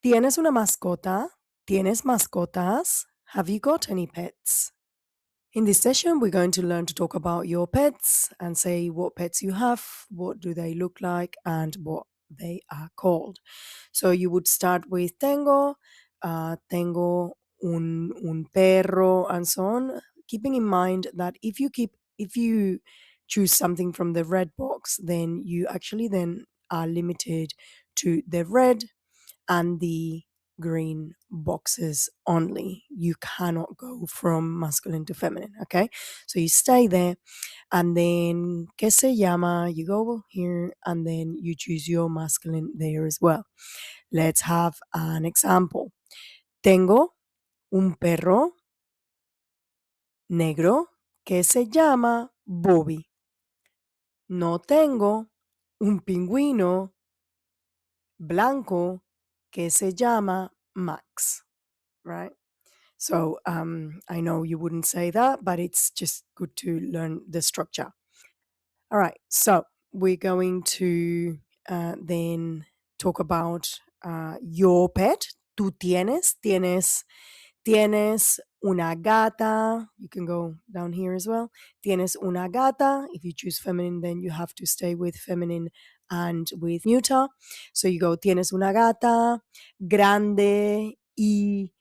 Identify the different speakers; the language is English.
Speaker 1: ¿Tienes una mascota? ¿Tienes mascotas? Have you got any pets? In this session, we're going to learn to talk about your pets and say what pets you have, what do they look like, and what they are called. So you would start with Tengo, Tengo un perro, and so on. Keeping in mind that if you choose something from the red box, then you actually then are limited to the red and the green boxes only. You cannot go from masculine to feminine, okay? So you stay there and then que se llama, you go here and then you choose your masculine there as well. Let's have an example. Tengo un perro negro que se llama Bobby. No tengo un pingüino blanco que se llama Max, right? So I know you wouldn't say that, but it's just good to learn the structure. All right, so we're going to then talk about your pet. Tú tienes una gata. You can go down here as well. Tienes una gata. If you choose feminine, then you have to stay with feminine and with neuter. So you go, tienes una gata grande y